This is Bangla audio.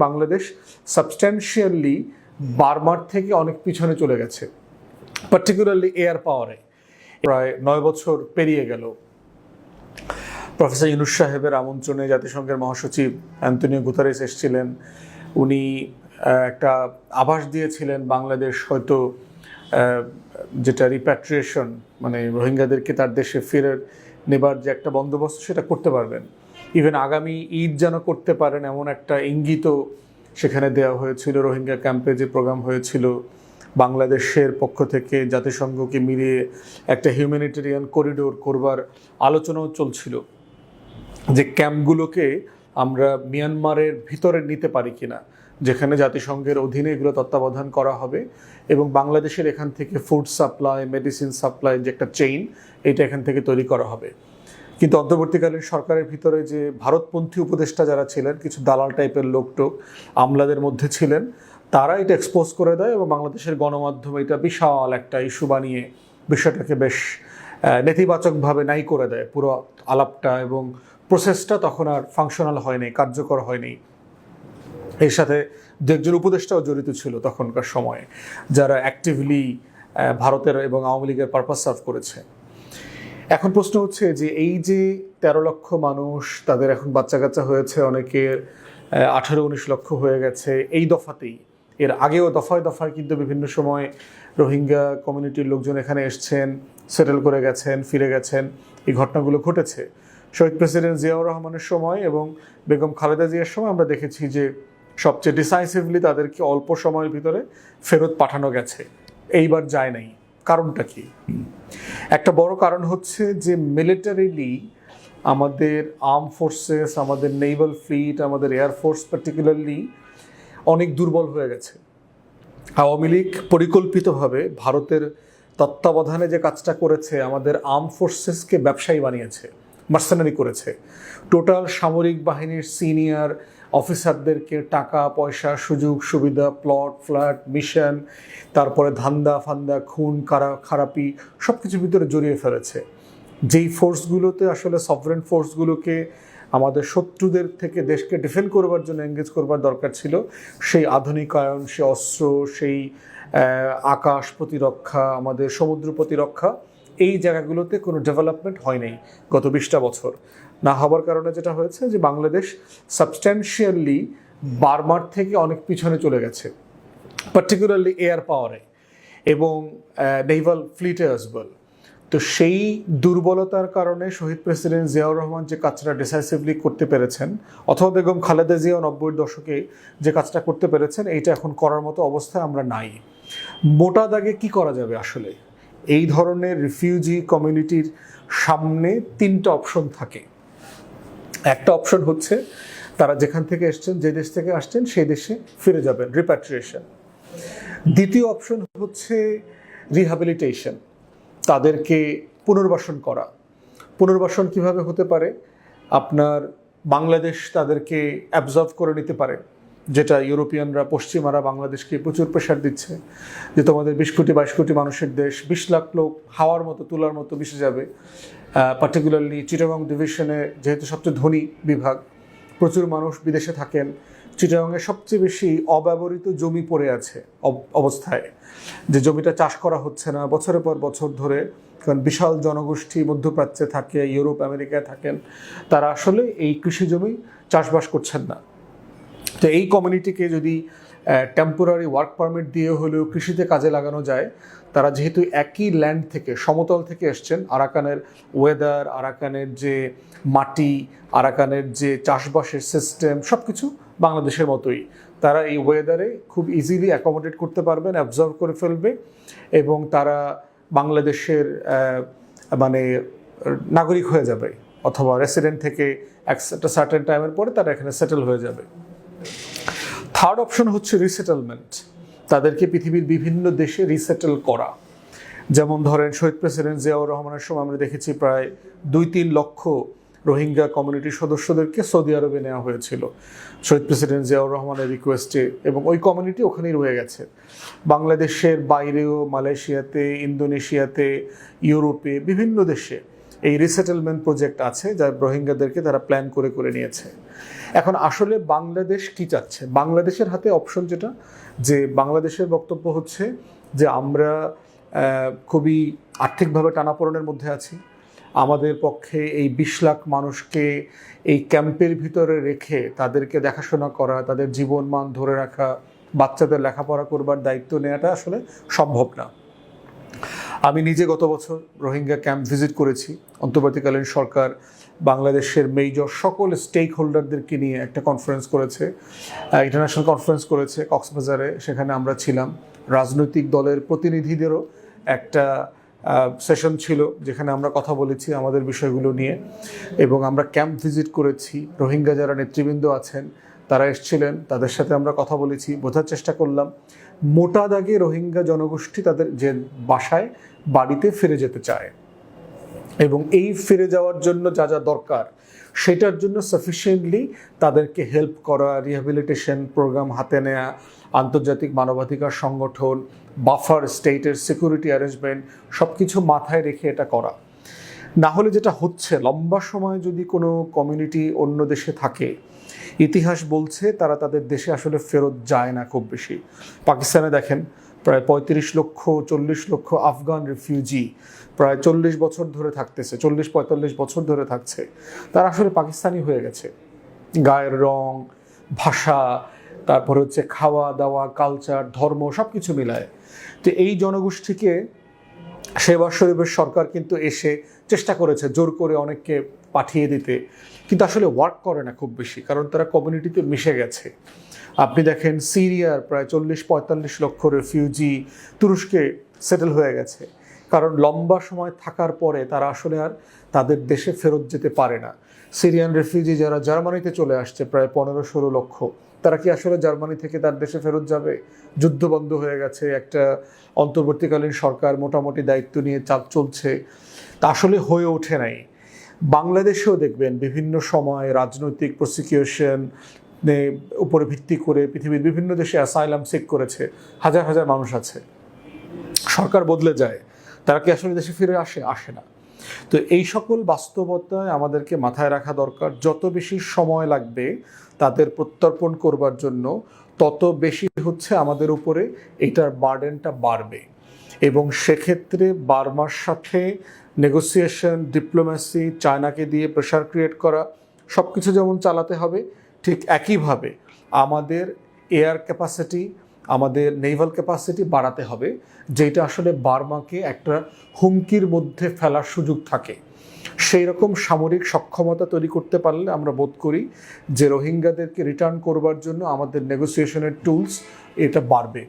বাংলাদেশ সাবস্ট্যান্সিয়ালি বার্মার থেকে অনেক পিছনে চলে গেছে, পার্টিকুলারলি এয়ার পাওয়ারে। প্রায় 9 বছর পেরিয়ে গেল। প্রফেসর ইউনূস সাহেবের আমন্ত্রণে জাতিসংঘের মহাসচিব অ্যান্তনিও গুতেরেস এসেছিলেন। উনি একটা আভাস দিয়েছিলেন বাংলাদেশ হয়তো যেটা রিপ্যাট্রিয়েশন, মানে রোহিঙ্গাদেরকে তার দেশে ফিরে নেবার যে একটা বন্দোবস্ত, সেটা করতে পারবেন। ইভেন আগামী ঈদ যেন করতে পারেন এমন একটা ইঙ্গিতও সেখানে দেওয়া হয়েছিল। রোহিঙ্গা ক্যাম্পে যে প্রোগ্রাম হয়েছিল, বাংলাদেশের পক্ষ থেকে জাতিসংঘকে মিলিয়ে একটা হিউম্যানিটেরিয়ান করিডোর করবার আলোচনাও চলছিল, যে ক্যাম্পগুলোকে আমরা মিয়ানমারের ভিতরে নিতে পারি কিনা, যেখানে জাতিসংঘের অধীনে এগুলো তত্ত্বাবধান করা হবে এবং বাংলাদেশের এখান থেকে ফুড সাপ্লাই, মেডিসিন সাপ্লাই যে একটা চেইন, এটা এখান থেকে তৈরি করা হবে। কিন্তু অন্তর্বর্তীকালীন সরকারের ভিতরে যে ভারতপন্থী উপদেষ্টা যারা ছিলেন, কিছু দালাল টাইপের লোকটোক আমলাদের মধ্যে ছিলেন, তারা এটা এক্সপোজ করে দেয় এবং বাংলাদেশের গণমাধ্যমে এটা বিশাল একটা ইস্যু বানিয়ে বিষয়টাকে বেশ নেতিবাচকভাবে নাই করে দেয়। পুরো আলাপটা এবং প্রসেসটা তখন আর ফাংশনাল হয়নি, কার্যকর হয়নি। এর সাথে দু একজন উপদেষ্টাও জড়িত ছিল তখনকার সময়ে, যারা অ্যাক্টিভলি ভারতের এবং আওয়ামী লীগের পারপাস সার্ভ করেছে। এখন প্রশ্ন হচ্ছে যে এই যে 13 লক্ষ মানুষ, তাদের এখন বাচ্চা কাচ্চা হয়েছে, অনেকের 18-19 লক্ষ হয়ে গেছে এই দফাতেই। এর আগেও দফায় দফায় কিন্তু বিভিন্ন সময় রোহিঙ্গা কমিউনিটির লোকজন এখানে এসছেন, সেটেল করে গেছেন, ফিরে গেছেন, এই ঘটনাগুলো ঘটেছে। শহীদ প্রেসিডেন্ট জিয়াউর রহমানের সময় এবং বেগম খালেদা জিয়ার সময় আমরা দেখেছি যে সবচেয়ে ডিসাইসিভলি তাদেরকে অল্প সময়ের ভিতরে ফেরত পাঠানো গেছে। এইবার যায় নাই। কারণটা কি? একটা বড় কারণ হচ্ছে যে মিলিটারিলি আমাদের আর্ম ফোর্সেস, আমাদের নেভাল ফ্লিট, আমাদের এয়ারফোর্স পার্টিকুলারলি অনেক দুর্বল হয়ে গেছে। আওয়ামী লীগ পরিকল্পিতভাবে ভারতের তত্ত্বাবধানে যে কাজটা করেছে, আমাদের আর্ম ফোর্সেসকে ব্যবসায়ী বানিয়েছে, মার্সেনারি করেছে। টোটাল সামরিক বাহিনীর সিনিয়র অফিসারদেরকে টাকা পয়সা, সুযোগ সুবিধা, প্লট ফ্ল্যাট, মিশন, তারপরে ধান্দা ফান্দা, খুন খারাপি সব কিছুর ভিতরে জড়িয়ে ফেলেছে। যেই ফোর্সগুলোতে আসলে সফরেন ফোর্সগুলোকে আমাদের শত্রুদের থেকে দেশকে ডিফেন্ড করবার জন্য এঙ্গেজ করবার দরকার ছিল, সেই আধুনিকায়ন, সেই অস্ত্র, সেই আকাশ প্রতিরক্ষা, আমাদের সমুদ্র প্রতিরক্ষা, এই জায়গাগুলোতে কোনো ডেভেলপমেন্ট হয় নাই গত 20টা বছর। না হবার কারণে যেটা হয়েছে যে বাংলাদেশ সাবস্ট্যান্সিয়ালি বার্মার থেকে অনেক পিছনে চলে গেছে, পার্টিকুলারলি এয়ার পাওয়ারে এবং নেভাল ফ্লিটে অ্যাজ ওয়েল। তো সেই দুর্বলতার কারণে শহীদ প্রেসিডেন্ট জিয়াউর রহমান যে কাজটা ডিসাইসিভলি করতে পেরেছেন, অথবা বেগম খালেদা জিয়া 90-এর দশকে যে কাজটা করতে পেরেছেন, এইটা এখন করার মতো অবস্থায় আমরা নাই। মোটা দাগে কি করা যাবে আসলে? এই ধরনের রিফিউজি কমিউনিটির সামনে 3টা অপশন থাকে। একটা অপশন হচ্ছে তারা যেখান থেকে এসছেন, যে দেশ থেকে আসছেন সেই দেশে ফিরে যাবেন, রিপ্যাট্রিয়েশন। দ্বিতীয় অপশন হচ্ছে রিহ্যাবিলিটেশন, তাদেরকে পুনর্বাসন করা। পুনর্বাসন কিভাবে হতে পারে? আপনার বাংলাদেশ তাদেরকে অ্যাবজর্ভ করে নিতে পারে, যেটা ইউরোপিয়ানরা, পশ্চিমারা বাংলাদেশকে প্রচুর প্রেশার দিচ্ছে যে তোমাদের 20 কোটি 22 কোটি মানুষের দেশ, 20 লাখ লোক হাওয়ার মতো, তুলার মতো মিশে যাবে। পার্টিকুলারলি চিটাগং ডিভিশনে যেহেতু সবচেয়ে ধনী বিভাগ, প্রচুর মানুষ বিদেশে থাকেন, চিটাগংয়ে সবচেয়ে বেশি অব্যবহৃত জমি পড়ে আছে অবস্থায়, যে জমিটা চাষ করা হচ্ছে না বছরের পর বছর ধরে, কারণ বিশাল জনগোষ্ঠী মধ্যপ্রাচ্যে থাকে, ইউরোপ আমেরিকায় থাকেন, তারা আসলে এই কৃষি জমি চাষবাস করছেন না। তো এই কমিউনিটিকে যদি টেম্পোরারি ওয়ার্ক পারমিট দিয়ে হলেও কৃষিতে কাজে লাগানো যায়, তারা যেহেতু একই ল্যান্ড থেকে, সমতল থেকে এসছেন, আরাকানের ওয়েদার, আরাকানের যে মাটি, আরাকানের যে চাষবাসের সিস্টেম, সব কিছু বাংলাদেশের মতোই, তারা এই ওয়েদারে খুব ইজিলি অ্যাকোমোডেট করতে পারবেন, অ্যাবজর্ভ করে ফেলবে এবং তারা বাংলাদেশের মানে নাগরিক হয়ে যাবে, অথবা রেসিডেন্ট থেকে একটা সার্টেন টাইমের পরে তারা এখানে সেটেল হয়ে যাবে। থার্ড অপশন হচ্ছে রিসেটেলমেন্ট, তাদেরকে পৃথিবীর বিভিন্ন দেশে রিসেটেল করা। যেমন ধরেন শহীদ প্রেসিডেন্ট জিয়াউর রহমানের সময় আমরা দেখেছি প্রায় 2-3 লক্ষ রোহিঙ্গা কমিউনিটির সদস্যদেরকে সৌদি আরবে নেওয়া হয়েছিল শহীদ প্রেসিডেন্ট জিয়াউর রহমানের রিকোয়েস্টে, এবং ওই কমিউনিটি ওখানেই রয়ে গেছে। বাংলাদেশের বাইরেও, মালয়েশিয়াতে, ইন্দোনেশিয়াতে, ইউরোপে, বিভিন্ন দেশে এই রিসেটেলমেন্ট প্রজেক্ট আছে যা রোহিঙ্গাদেরকে তারা প্ল্যান করে করে নিয়েছে। এখন আসলে বাংলাদেশ কি চাচ্ছে? বাংলাদেশের হাতে অপশন যেটা, যে বাংলাদেশের বক্তব্য হচ্ছে যে আমরা খুবই আর্থিকভাবে টানাপোড়েনের মধ্যে আছি, আমাদের পক্ষে এই 20 লাখ মানুষকে এই ক্যাম্পের ভিতরে রেখে তাদেরকে দেখাশোনা করা, তাদের জীবনমান ধরে রাখা, বাচ্চাদের লেখাপড়া করবার দায়িত্ব নেওয়াটা আসলে সম্ভব না। আমি নিজে গত বছর রোহিঙ্গা ক্যাম্প ভিজিট করেছি। অন্তর্বর্তীকালীন সরকার বাংলাদেশের মেজর সকল স্টেক হোল্ডারদেরকে নিয়ে একটা কনফারেন্স করেছে, ইন্টারন্যাশনাল কনফারেন্স করেছে কক্সবাজারে। সেখানে আমরা ছিলাম। রাজনৈতিক দলের প্রতিনিধিদেরও একটা সেশন ছিল যেখানে আমরা কথা বলেছি আমাদের বিষয়গুলো নিয়ে, এবং আমরা ক্যাম্প ভিজিট করেছি। রোহিঙ্গা যারা নেতৃবৃন্দ আছেন তারা এসেছিলেন, তাদের সাথে আমরা কথা বলেছি, বোঝার চেষ্টা করলাম মোটা দাগে রোহিঙ্গা জনগোষ্ঠী তাদের যে বাসায় বাড়িতে ফিরে যেতে চায়, এবং এই ফিরে যাওয়ার জন্য যা যা দরকার সেটার জন্য সাফিসিয়েন্টলি তাদেরকে হেল্প করা, রিহ্যাবিলিটেশন প্রোগ্রাম হাতে নেওয়া, আন্তর্জাতিক মানবাধিকার সংগঠন, বাফার স্টেটের সিকিউরিটি অ্যারেঞ্জমেন্ট সব কিছু মাথায় রেখে এটা করা। না হলে যেটা হচ্ছে, লম্বা সময় যদি কোনো কমিউনিটি অন্য দেশে থাকে, ইতিহাস বলছে তারা তাদের দেশে আসলে ফেরত যায় না খুব বেশি। পাকিস্তানে দেখেন প্রায় 35 লক্ষ 40 লক্ষ আফগান রিফিউজি প্রায় 40 বছর ধরে থাকতেছে, 40-45 বছর ধরে থাকছে। তারা আসলে পাকিস্তানি হয়ে গেছে, গায়ের রং, ভাষা, তারপর হচ্ছে খাওয়া দাওয়া, কালচার, ধর্ম সব কিছু মিলায়। তো এই জনগোষ্ঠীকে শেহবাজ শরীফের সরকার কিন্তু এসে চেষ্টা করেছে জোর করে অনেককে পাঠিয়ে দিতে, কিন্তু আসলে ওয়ার্ক করে না খুব বেশি, কারণ তারা কমিউনিটিতে মিশে গেছে। আপনি দেখেন সিরিয়ার প্রায় 40-45 লক্ষ রেফিউজি তুরস্কে সেটেল হয়ে গেছে, কারণ লম্বা সময় থাকার পরে তারা আসলে আর তাদের দেশে ফেরত যেতে পারে না। সিরিয়ান রেফিউজি যারা জার্মানিতে চলে আসছে প্রায় 15-16 লক্ষ, তারা কি আসলে জার্মানি থেকে তার দেশে ফেরত যাবে? যুদ্ধ বন্ধ হয়ে গেছে, একটা অন্তর্বর্তীকালীন সরকার মোটামুটি দায়িত্ব নিয়ে চলছে, তা আসলে হয়ে ওঠে নাই। বাংলাদেশেও দেখবেন বিভিন্ন সময় রাজনৈতিক প্রসিকিউশন উপরে ভিত্তি করে পৃথিবীর বিভিন্ন দেশে অ্যাসাইলাম সিক করেছে, হাজার হাজার মানুষ আছে। সরকার বদলে যায়, তারা কি আসলে দেশে ফিরে আসে না। তো এই সকল বাস্তবতায় আমাদেরকে মাথায় রাখা দরকার, যত বেশি সময় লাগবে তাদের প্রত্যর্পণ করবার জন্য, তত বেশি হচ্ছে আমাদের উপরে এইটার বার্ডেনটা বাড়বে। এবং সেক্ষেত্রে বার্মার সাথে নেগোসিয়েশন, ডিপ্লোম্যাসি, চায়নাকে দিয়ে প্রেশার ক্রিয়েট করা সব কিছু যেমন চালাতে হবে, ঠিক একইভাবে আমাদের এয়ার ক্যাপাসিটি, আমাদের নেভাল ক্যাপাসিটি বাড়াতে হবে, যেটা আসলে বার্মাকে একটা হুমকির মধ্যে ফেলার সুযোগ থাকে। সেই রকম সামরিক সক্ষমতা তৈরি করতে পারলে আমরা বোধ করি যে রোহিঙ্গাদেরকে রিটার্ন করবার জন্য আমাদের নেগোসিয়েশনের টুলস এটা বাড়বে।